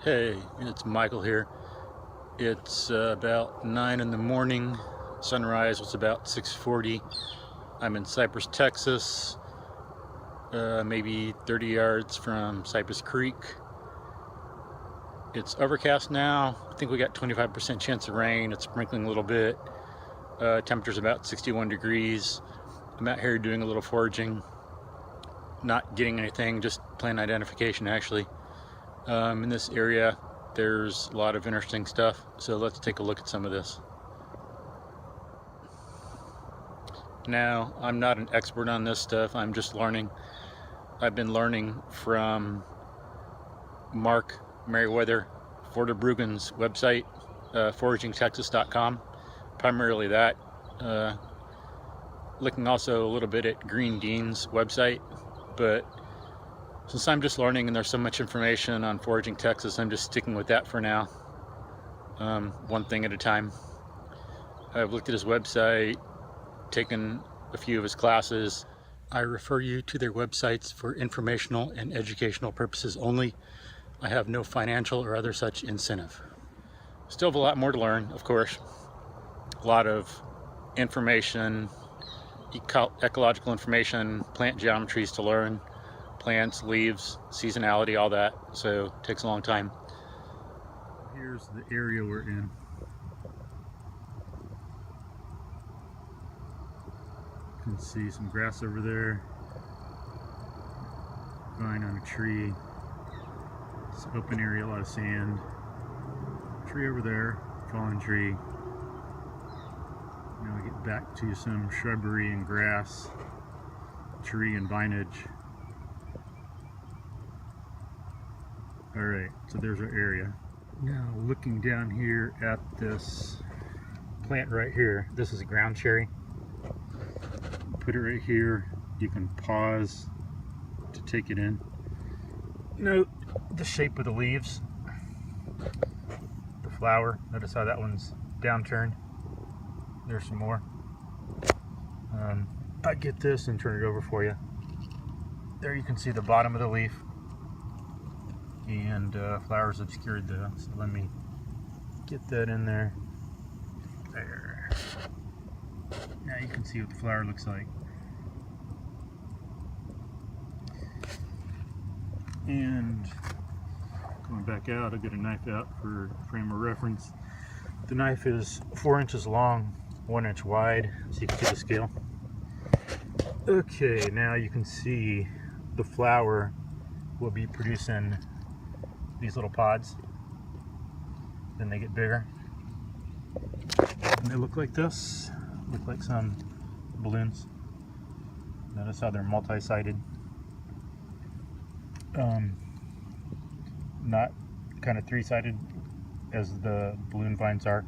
Hey, it's Michael here. It's about 9 in the morning. Sunrise was about 6:40. I'm in Cypress, Texas, maybe 30 yards from Cypress Creek. It's overcast now. I think we got 25% chance of rain. It's sprinkling a little bit. Temperature's about 61 degrees. I'm out here doing a little foraging. Not getting anything, just plant identification actually. In this area there's a lot of interesting stuff, so let's take a look at some of this. Now, I'm not an expert on this stuff, I'm just learning. I've been learning from Mark Merriweather Forderbruggen's website, foragingtexas.com, primarily that. Looking also a little bit at Green Dean's website, but since I'm just learning and there's so much information on Foraging Texas, I'm just sticking with that for now, one thing at a time. I've looked at his website, taken a few of his classes. I refer you to their websites for informational and educational purposes only. I have no financial or other such incentive. Still have a lot more to learn, of course. A lot of information, ecological information, plant geometries to learn. Plants, leaves, seasonality, all that, so it takes a long time. Here's the area we're in. You can see some grass over there, vine on a tree. It's an open area, a lot of sand. Tree over there, fallen tree. Now we get back to some shrubbery and grass, tree and vinage. Alright, so there's our area. Now looking down here at this plant right here, this is a ground cherry. Put it right here, you can pause to take it in. Note the shape of the leaves, the flower, notice how that one's downturned. There's some more. I get this and turn it over for you. There you can see the bottom of the leaf. And flowers obscured though, so let me get that in there. There. Now you can see what the flower looks like. And going back out, I'll get a knife out for frame of reference. The knife is 4 inches long, 1 inch wide, so you can see the scale. Okay, now you can see the flower will be producing these little pods. Then they get bigger. And they look like this. Look like some balloons. Notice how they're multi-sided. Not kind of three-sided as the balloon vines are.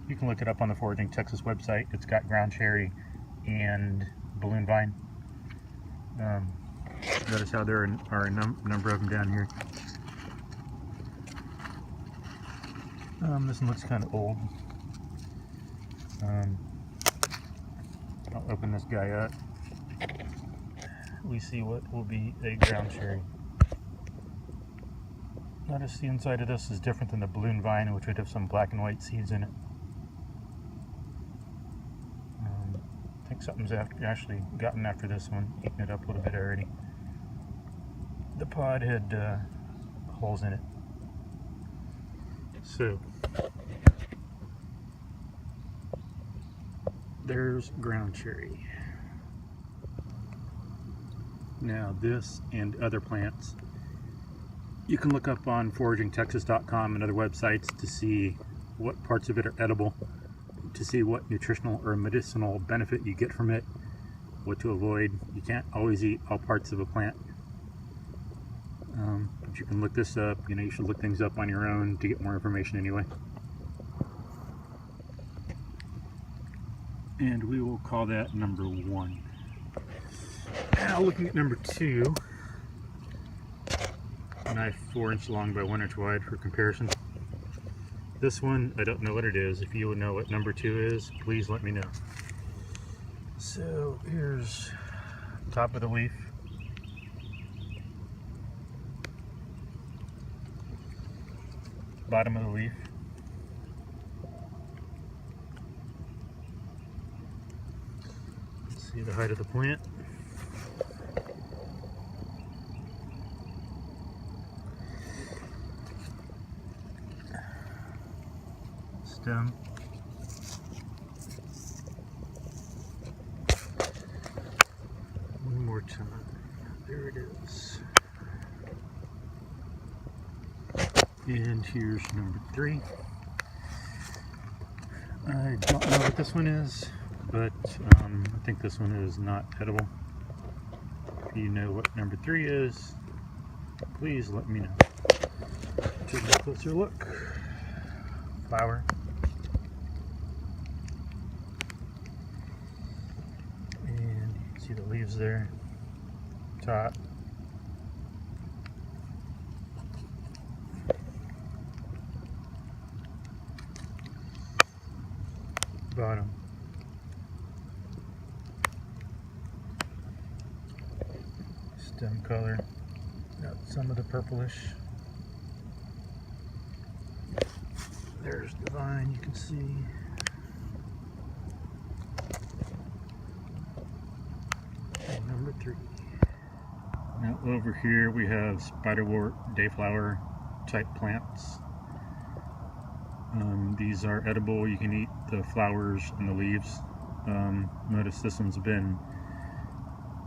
You can look it up on the Foraging Texas website. It's got ground cherry and balloon vine. Notice how there are a number of them down here. This one looks kind of old. I'll open this guy up. We see what will be a ground cherry. Notice the inside of this is different than the balloon vine, which would have some black and white seeds in it. I think something's actually gotten after this one, eaten it up a little bit already. The pod had holes in it. So, there's ground cherry. Now this and other plants, you can look up on foragingtexas.com and other websites to see what parts of it are edible, to see what nutritional or medicinal benefit you get from it, what to avoid. You can't always eat all parts of a plant. But you can look this up. You know, you should look things up on your own to get more information anyway. And we will call that number 1. Now looking at number 2, knife 4 inch long by 1 inch wide for comparison. This one, I don't know what it is. If you would know what number 2 is, please let me know. So here's the top of the leaf. bottom of the leaf. See the height of the plant. Stem. One more time. There it is. And here's number 3. I don't know what this one is, but I think this one is not edible. If you know what number 3 is, please let me know. Take a closer look. Flower. And you can see the leaves there. Top. Bottom. Stem color. Got some of the purplish. There's the vine, you can see. And number 3. Now over here we have Spiderwort, Dayflower type plants. These are edible. You can eat the flowers and the leaves. Notice this one's been,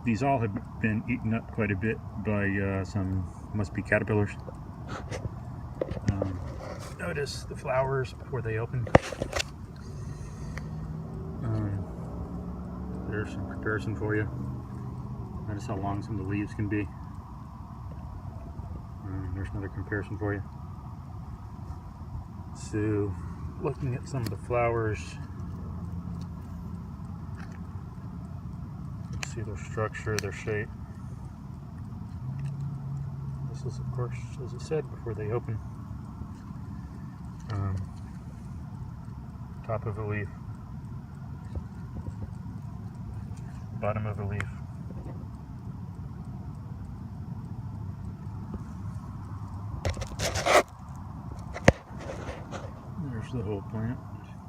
these all have been eaten up quite a bit by some, must be caterpillars. Notice the flowers before they open. There's some comparison for you. Notice how long some of the leaves can be. There's another comparison for you. So, looking at some of the flowers, you can see their structure, their shape. This is, of course, as I said, before they open. Top of a leaf, bottom of a leaf. There's the whole plant.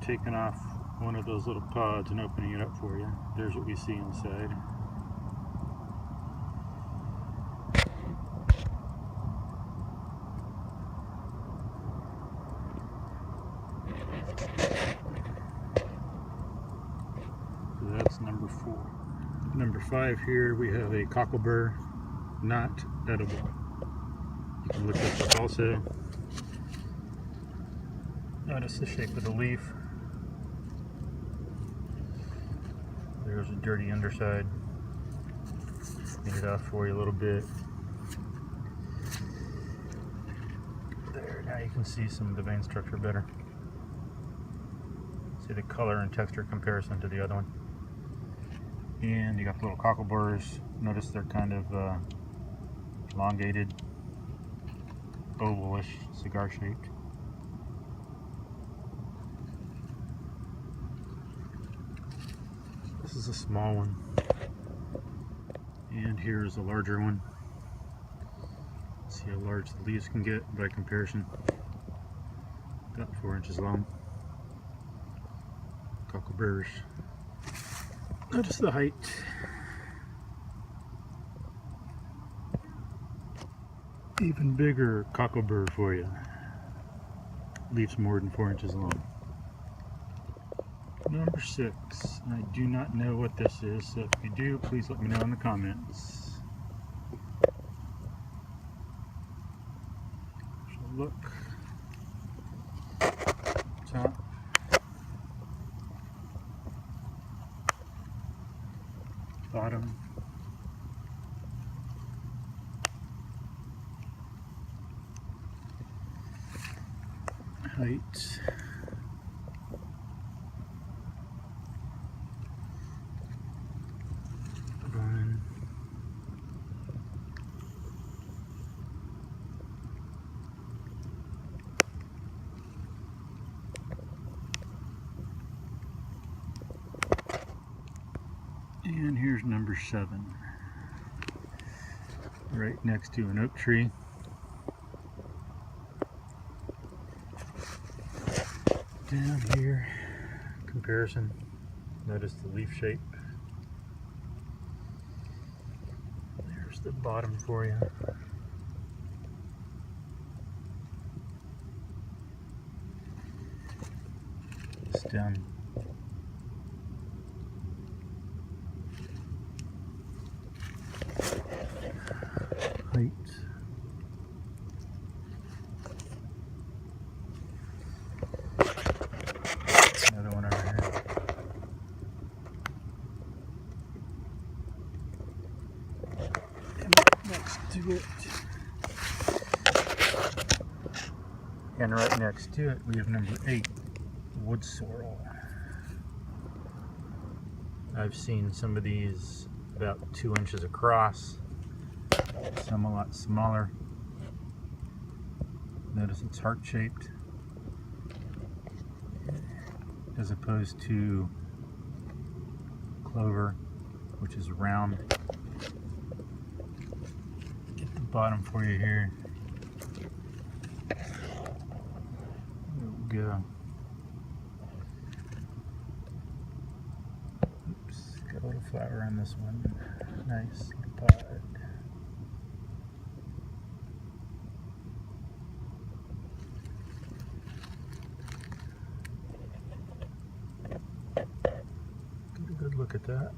Taking off one of those little pods and opening it up for you. There's what we see inside. So that's number 4. Number 5 here we have a Cocklebur, not edible. You can look this up also. Notice the shape of the leaf. There's a dirty underside. Clean it off for you a little bit. There, now you can see some of the vein structure better. See the color and texture comparison to the other one. And you got the little Cockleburs. Notice they're kind of elongated, ovalish, cigar shaped. This is a small one, and here's a larger one. See how large the leaves can get by comparison. About 4 inches long. Cockleburs. Notice the height. Even bigger Cocklebur for you. Leaves more than 4 inches long. Number 6. I do not know what this is, so if you do, please let me know in the comments. So look. Top. Bottom. Height. Vine. And here's number 7. Right next to an oak tree. Down here, comparison. Notice the leaf shape. There's the bottom for you. Stem. Height. Another one over here. Next to it. And right next to it we have number 8, wood sorrel. I've seen some of these about 2 inches across, some a lot smaller. Notice it's heart-shaped as opposed to clover, which is round. Get the bottom for you here. There we go. Oops, got a little flower on this one. Nice little pod. Get a good look at that.